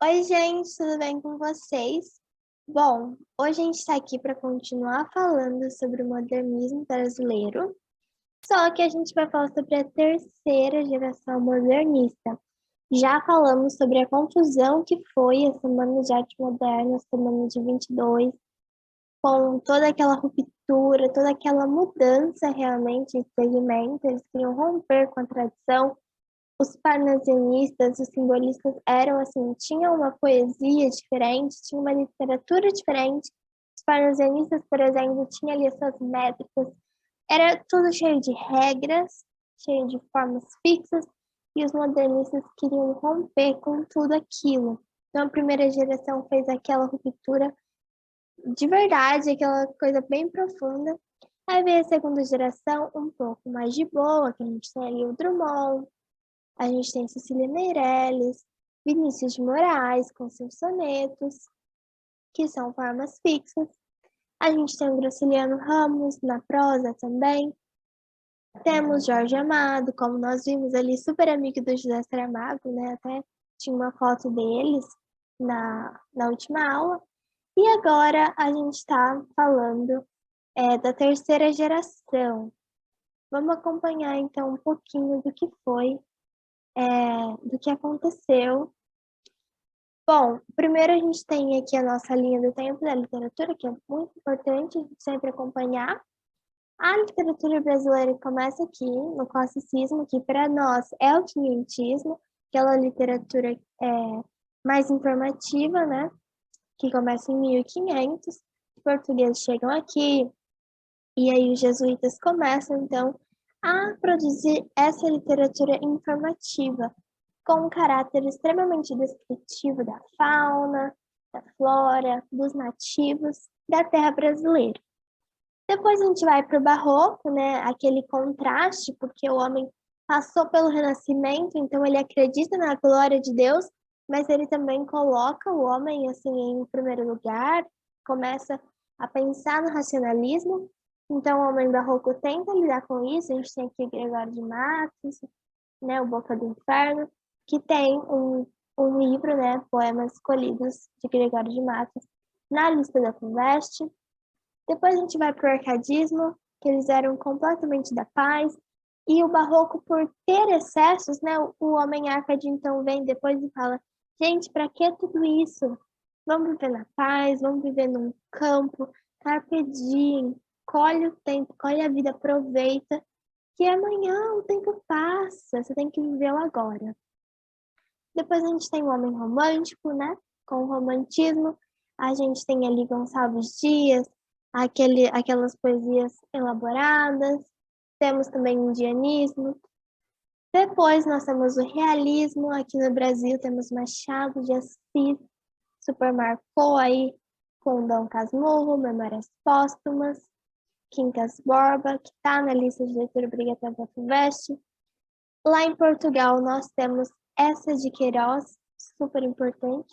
Oi, gente, tudo bem com vocês? Bom, hoje a gente está aqui para continuar falando sobre o modernismo brasileiro, só que a gente vai falar sobre a terceira geração modernista. Já falamos sobre a confusão que foi a Semana de Arte Moderna, a Semana de 22, com toda aquela ruptura, toda aquela mudança realmente de segmento, eles queriam romper com a tradição. Os parnasianistas, os simbolistas eram assim, tinham uma poesia diferente, tinha uma literatura diferente. Os parnasianistas, por exemplo, tinham ali as suas métricas. Era tudo cheio de regras, cheio de formas fixas, e os modernistas queriam romper com tudo aquilo. Então a primeira geração fez aquela ruptura de verdade, aquela coisa bem profunda. Aí veio a segunda geração, um pouco mais de boa, que a gente tem ali o Drummond, a gente tem Cecília Meirelles, Vinícius de Moraes, com seus sonetos, que são formas fixas. A gente tem o Graciliano Ramos, na prosa também. Temos Jorge Amado, como nós vimos ali, super amigo do José Saramago, né? Até tinha uma foto deles na última aula. E agora a gente está falando da terceira geração. Vamos acompanhar, então, um pouquinho do que foi, do que aconteceu. Bom, primeiro a gente tem aqui a nossa linha do tempo da literatura, que é muito importante a gente sempre acompanhar. A literatura brasileira começa aqui, no classicismo, que para nós é o quinhentismo, aquela literatura mais informativa, né? Que começa em 1500. Os portugueses chegam aqui, e aí os jesuítas começam, então, a produzir essa literatura informativa, com um caráter extremamente descritivo da fauna, da flora, dos nativos da terra brasileira. Depois a gente vai para o barroco, né? Aquele contraste, porque o homem passou pelo Renascimento, então ele acredita na glória de Deus, mas ele também coloca o homem assim em primeiro lugar, começa a pensar no racionalismo. Então o homem barroco tenta lidar com isso. A gente tem aqui Gregório de Matos, né? O Boca do Inferno, que tem um livro, né? Poemas escolhidos de Gregório de Matos na lista da FUVEST. Depois a gente vai para o arcadismo, que eles eram completamente da paz, e o barroco, por ter excessos, né, o homem arcade então vem depois e fala: gente, para que tudo isso? Vamos viver na paz, vamos viver num campo, carpe diem, colhe o tempo, colhe a vida, aproveita, que amanhã o tempo passa, você tem que viver o agora. Depois a gente tem o homem romântico, né, com o romantismo, a gente tem ali Gonçalves Dias, aquelas poesias elaboradas, temos também o indianismo. Depois nós temos o realismo, aqui no Brasil temos Machado de Assis, supermarcou aí com Dom Casmurro, Memórias Póstumas, Quincas Borba, que está na lista de leitura obrigatória da FUVEST. Lá em Portugal nós temos Eça de Queiroz, super importante.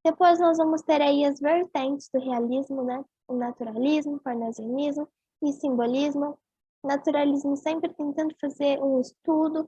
Depois nós vamos ter aí as vertentes do realismo, né? O naturalismo, parnasianismo e simbolismo. Naturalismo sempre tentando fazer um estudo,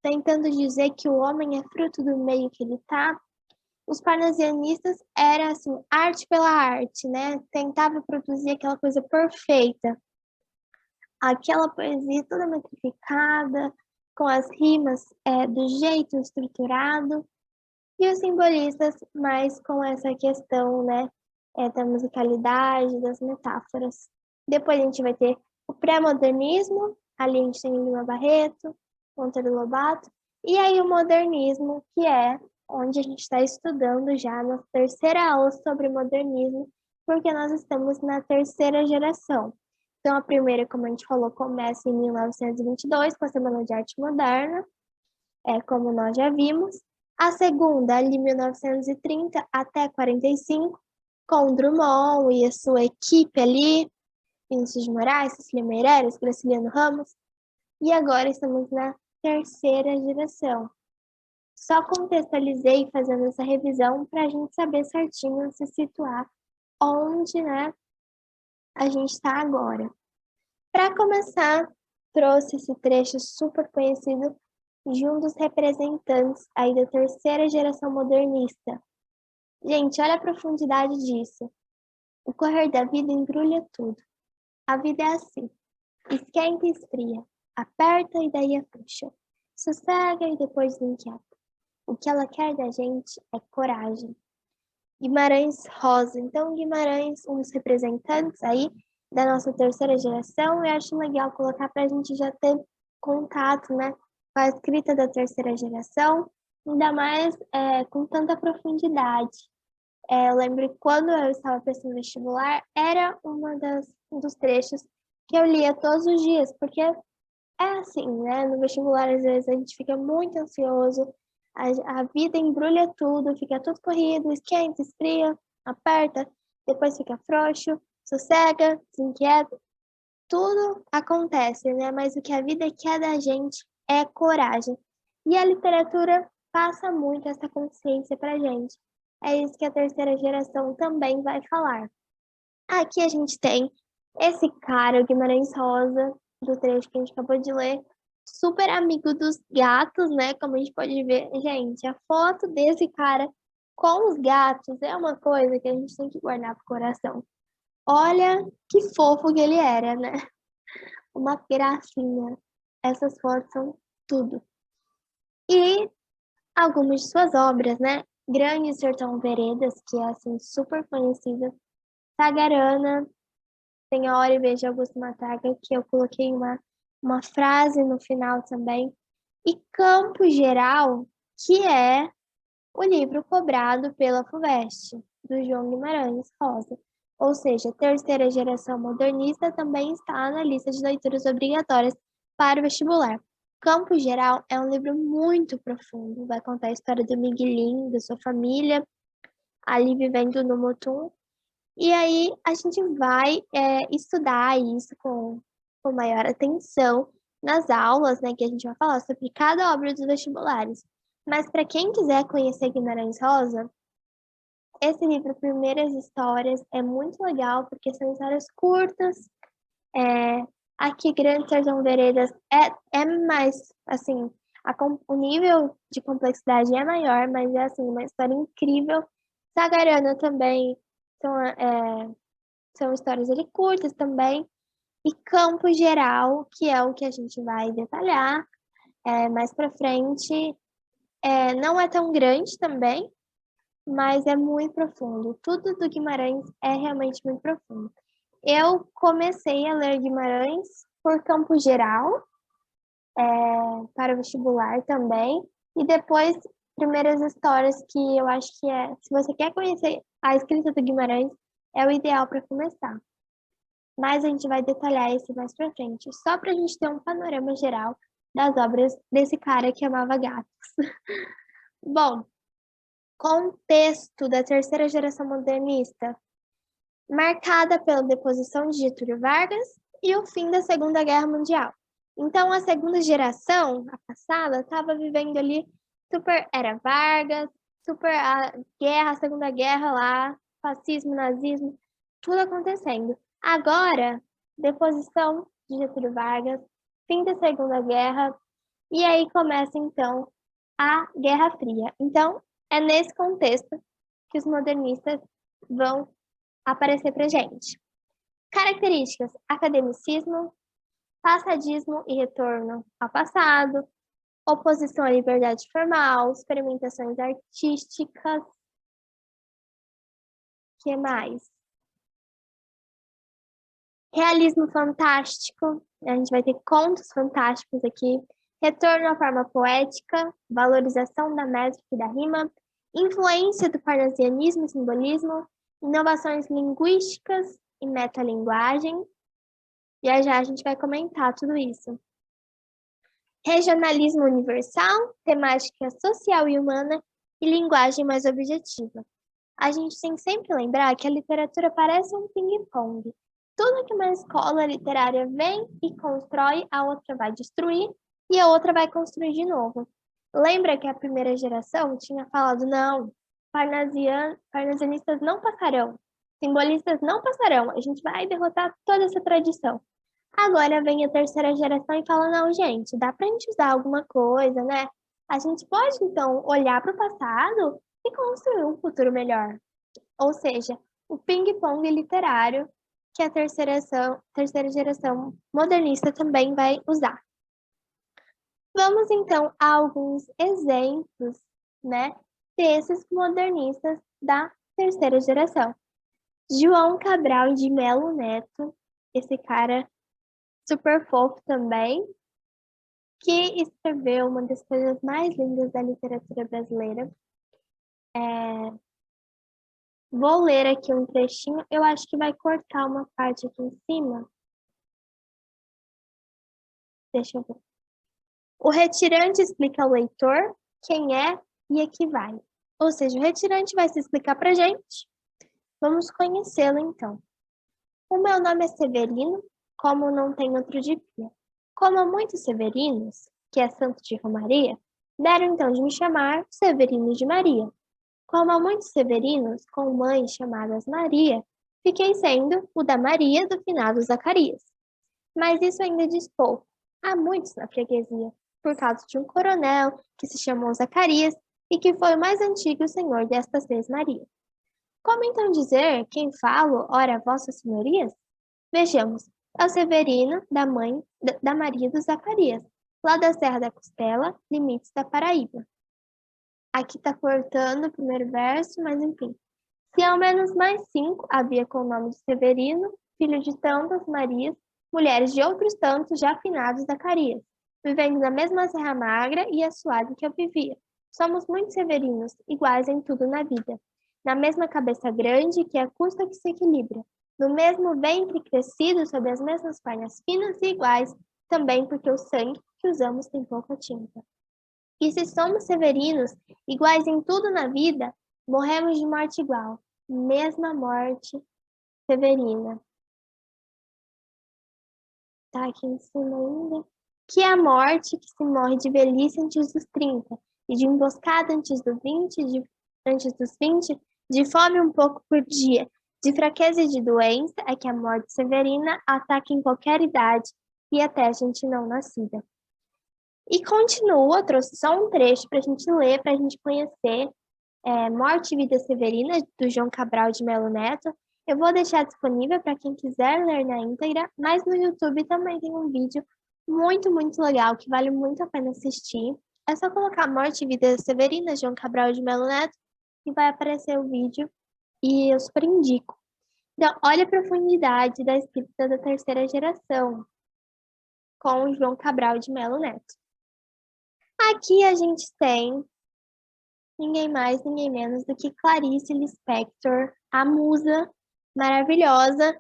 tentando dizer que o homem é fruto do meio que ele está. Os parnasianistas era assim, arte pela arte, né? Tentava produzir aquela coisa perfeita, aquela poesia toda metrificada, com as rimas do jeito estruturado. E os simbolistas, mais com essa questão, né, da musicalidade, das metáforas. Depois a gente vai ter o pré-modernismo, ali a gente tem Lima Barreto, Monteiro Lobato, e aí o modernismo, que é onde a gente está estudando já na terceira aula sobre modernismo, porque nós estamos na terceira geração. Então, a primeira, como a gente falou, começa em 1922, com a Semana de Arte Moderna, como nós já vimos. A segunda, ali 1930 até 45, com Drummond e a sua equipe ali, Vinícius de Moraes, Cecília Meirelles, Graciliano Ramos. E agora estamos na terceira geração. Só contextualizei fazendo essa revisão para a gente saber certinho se situar onde, né, a gente está agora. Para começar, trouxe esse trecho super conhecido de um dos representantes aí da terceira geração modernista. Gente, olha a profundidade disso. O correr da vida embrulha tudo. A vida é assim. Esquenta e esfria. Aperta e daí afrouxa. Sossega e depois inquieta. O que ela quer da gente é coragem. Guimarães Rosa. Então, Guimarães, um dos representantes aí da nossa terceira geração, eu acho legal colocar para a gente já ter contato, né, com a escrita da terceira geração, ainda mais com tanta profundidade. Eu lembro que quando eu estava prestando vestibular, era um dos trechos que eu lia todos os dias, porque é assim, né? No vestibular, às vezes, a gente fica muito ansioso, a vida embrulha tudo, fica tudo corrido, esquenta, esfria, aperta, depois fica frouxo, sossega, desinquieta. Tudo acontece, né? Mas o que a vida quer da gente é coragem. E a literatura passa muito essa consciência pra gente. É isso que a terceira geração também vai falar. Aqui a gente tem esse cara, o Guimarães Rosa, do trecho que a gente acabou de ler, super amigo dos gatos, né? Como a gente pode ver. Gente, a foto desse cara com os gatos é uma coisa que a gente tem que guardar pro coração. Olha que fofo que ele era, né? Uma gracinha. Essas fotos são tudo. E algumas de suas obras, né? Grande Sertão Veredas, que é assim super conhecida. Tagarana, tem a Hora e Vez de Augusto Mataga, que eu coloquei uma frase no final também. E Campo Geral, que é o livro cobrado pela FUVEST, do João Guimarães Rosa. Ou seja, a terceira geração modernista também está na lista de leituras obrigatórias para o vestibular. Campo Geral é um livro muito profundo, vai contar a história do Miguelinho, da sua família, ali vivendo no Mutum. E aí a gente vai estudar isso com maior atenção nas aulas, né, que a gente vai falar sobre cada obra dos vestibulares. Mas para quem quiser conhecer Guimarães Rosa, esse livro Primeiras Histórias é muito legal, porque são histórias curtas. Aqui, Grande Sertão Veredas é mais, assim, o nível de complexidade é maior, mas é, assim, uma história incrível. Sagarana também são histórias ali curtas também. E Campo Geral, que é o que a gente vai detalhar mais para frente, não é tão grande também, mas é muito profundo. Tudo do Guimarães é realmente muito profundo. Eu comecei a ler Guimarães por Campo Geral, para o vestibular também, e depois Primeiras Histórias, que eu acho que se você quer conhecer a escrita do Guimarães, é o ideal para começar. Mas a gente vai detalhar isso mais para frente, só para a gente ter um panorama geral das obras desse cara que amava gatos. Bom, contexto da terceira geração modernista, marcada pela deposição de Getúlio Vargas e o fim da Segunda Guerra Mundial. Então, a segunda geração, a passada, estava vivendo ali era Vargas, a Segunda Guerra lá, fascismo, nazismo, tudo acontecendo. Agora, deposição de Getúlio Vargas, fim da Segunda Guerra, e aí começa, então, a Guerra Fria. Então, é nesse contexto que os modernistas vão aparecer para gente. Características: academicismo, passadismo e retorno ao passado, oposição à liberdade formal, experimentações artísticas. Que mais? Realismo fantástico, a gente vai ter contos fantásticos aqui, retorno à forma poética, valorização da métrica e da rima, influência do parnasianismo e simbolismo, inovações linguísticas e metalinguagem. Já já a gente vai comentar tudo isso. Regionalismo universal, temática social e humana e linguagem mais objetiva. A gente tem que sempre lembrar que a literatura parece um ping-pong. Tudo que uma escola literária vem e constrói, a outra vai destruir e a outra vai construir de novo. Lembra que a primeira geração tinha falado, não, parnasianistas não passarão, simbolistas não passarão, a gente vai derrotar toda essa tradição. Agora vem a terceira geração e fala, não, gente, dá pra gente usar alguma coisa, né? A gente pode, então, olhar para o passado e construir um futuro melhor. Ou seja, o ping-pong literário que a terceira geração modernista também vai usar. Vamos, então, a alguns exemplos, né, desses modernistas da terceira geração. João Cabral de Melo Neto, esse cara super fofo também, que escreveu uma das coisas mais lindas da literatura brasileira. Vou ler aqui um trechinho, eu acho que vai cortar uma parte aqui em cima. Deixa eu ver. O retirante explica ao leitor quem é e a que vai. Ou seja, o retirante vai se explicar para a gente. Vamos conhecê-lo, então. O meu nome é Severino, como não tem outro de pia. Como há muitos Severinos, que é santo de Romaria, deram então de me chamar Severino de Maria. Como há muitos Severinos com mães chamadas Maria, fiquei sendo o da Maria do finado Zacarias. Mas isso ainda diz pouco. Há muitos na freguesia, por causa de um coronel que se chamou Zacarias e que foi o mais antigo senhor destas três Marias. Como então dizer quem falo, ora, vossas senhorias? Vejamos, é o Severino da Maria do Zacarias, lá da Serra da Costela, limites da Paraíba. Aqui está cortando o primeiro verso, mas enfim. Se ao menos mais 5 havia com o nome de Severino, filho de tantas Marias, mulheres de outros tantos já finados Zacarias, vivendo na mesma Serra Magra e assoalho que eu vivia. Somos muito severinos, iguais em tudo na vida. Na mesma cabeça grande que a custa que se equilibra. No mesmo ventre crescido sob as mesmas pernas finas e iguais, também porque o sangue que usamos tem pouca tinta. E se somos severinos, iguais em tudo na vida, morremos de morte igual, mesma morte severina. Tá aqui em cima ainda. Que é a morte que se morre de velhice antes dos 30, e de emboscada antes dos 20, de fome um pouco por dia, de fraqueza e de doença, é que a morte severina ataca em qualquer idade e até a gente não nascida. E continua, trouxe só um trecho para a gente ler, para a gente conhecer Morte e Vida Severina, do João Cabral de Melo Neto. Eu vou deixar disponível para quem quiser ler na íntegra, mas no YouTube também tem um vídeo muito, muito legal, que vale muito a pena assistir. É só colocar Morte e Vida Severina, João Cabral de Melo Neto, e vai aparecer o vídeo, e eu super indico. Então, olha a profundidade da escrita da terceira geração, com o João Cabral de Melo Neto. Aqui a gente tem ninguém mais, ninguém menos do que Clarice Lispector, a musa maravilhosa.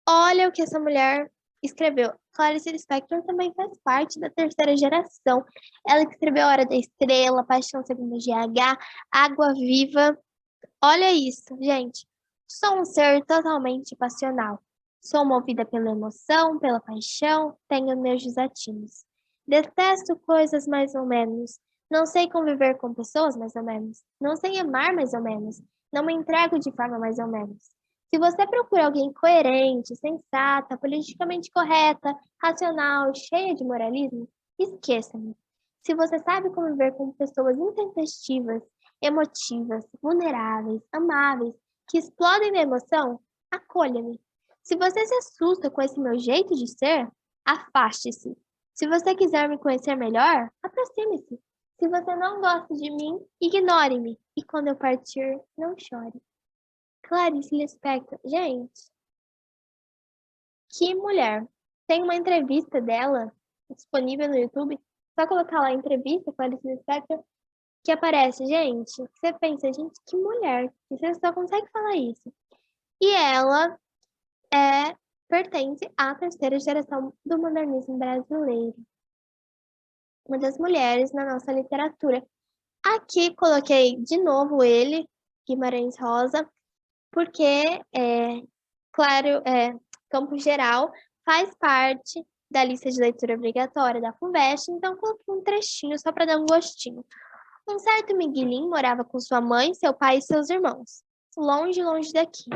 Olha o que essa mulher escreveu. Clarice Lispector também faz parte da terceira geração. Ela escreveu Hora da Estrela, Paixão Segundo GH, Água Viva. Olha isso, gente. Sou um ser totalmente passional. Sou movida pela emoção, pela paixão, tenho meus desatinos. Detesto coisas mais ou menos. Não sei conviver com pessoas mais ou menos. Não sei amar mais ou menos. Não me entrego de forma mais ou menos. Se você procura alguém coerente, sensata, politicamente correta, racional, cheia de moralismo, esqueça-me. Se você sabe conviver com pessoas intempestivas, emotivas, vulneráveis, amáveis, que explodem da emoção, acolha-me. Se você se assusta com esse meu jeito de ser, afaste-se. Se você quiser me conhecer melhor, aproxime-se. Se você não gosta de mim, ignore-me. E quando eu partir, não chore. Clarice Lispector. Gente, que mulher. Tem uma entrevista dela disponível no YouTube. Só colocar lá entrevista Clarice Lispector que aparece. Gente, você pensa, gente, que mulher. E você só consegue falar isso. E ela pertence à terceira geração do modernismo brasileiro. Uma das mulheres na nossa literatura. Aqui coloquei de novo ele, Guimarães Rosa, porque, claro, Campo Geral faz parte da lista de leitura obrigatória da FUVEST, então coloquei um trechinho só para dar um gostinho. Um certo Miguelinho morava com sua mãe, seu pai e seus irmãos, longe, longe daqui.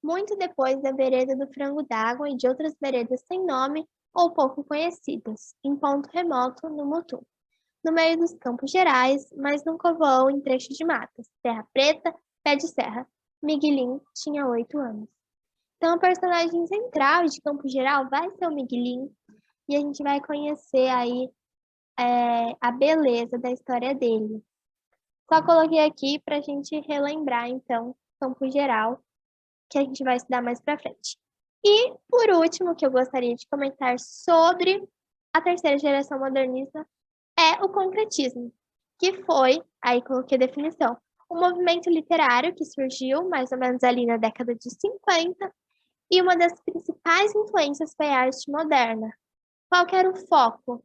muito depois da vereda do Frango d'Água e de outras veredas sem nome ou pouco conhecidas, em ponto remoto no Mutum, no meio dos Campos Gerais, mas nunca voou em trecho de matas, terra preta, pé de serra. Miguelim tinha 8 anos. Então, o personagem central de Campo Geral vai ser o Miguelim, e a gente vai conhecer aí a beleza da história dele. Só coloquei aqui para a gente relembrar, então, Campo Geral, que a gente vai estudar mais para frente. E, por último, que eu gostaria de comentar sobre a terceira geração modernista é o concretismo, que foi, aí coloquei a definição, um movimento literário que surgiu mais ou menos ali na década de 50, e uma das principais influências foi a arte moderna. Qual que era o foco?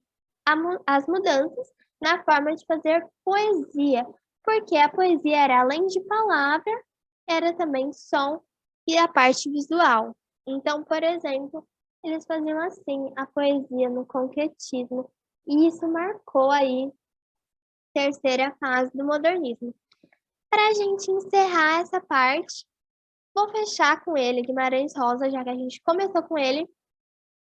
As mudanças na forma de fazer poesia, porque a poesia era, além de palavra, era também som e a parte visual. Então, por exemplo, eles faziam assim a poesia no concretismo, e isso marcou aí a terceira fase do modernismo. Para a gente encerrar essa parte, vou fechar com ele, Guimarães Rosa, já que a gente começou com ele,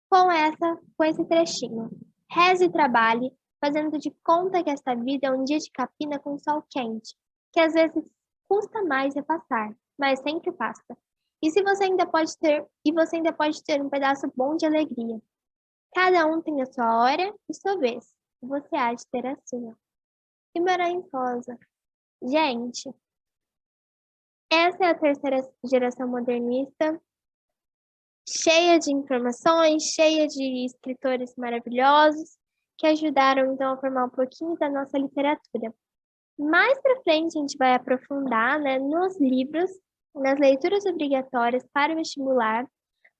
com esse trechinho. Reze e trabalhe, fazendo de conta que esta vida é um dia de capina com sol quente, que às vezes custa mais repassar, mas sempre passa. E se você ainda pode ter, e você ainda pode ter um pedaço bom de alegria. Cada um tem a sua hora e sua vez, e você há de ter a sua. Guimarães Rosa. Gente, essa é a terceira geração modernista, cheia de informações, cheia de escritores maravilhosos, que ajudaram então a formar um pouquinho da nossa literatura. Mais para frente a gente vai aprofundar, né, nos livros, nas leituras obrigatórias para o vestibular,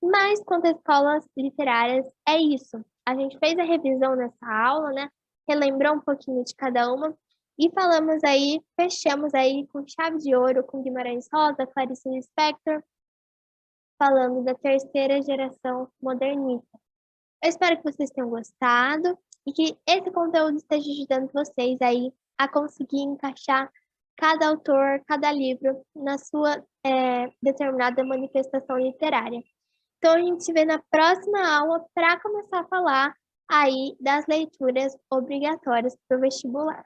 mas quanto às escolas literárias, é isso. A gente fez a revisão nessa aula, né, relembrou um pouquinho de cada uma, e falamos aí, fechamos aí com chave de ouro com Guimarães Rosa, Clarice Lispector, falando da terceira geração modernista. Eu espero que vocês tenham gostado e que esse conteúdo esteja ajudando vocês aí a conseguir encaixar cada autor, cada livro na sua determinada manifestação literária. Então, a gente se vê na próxima aula para começar a falar aí das leituras obrigatórias para o vestibular.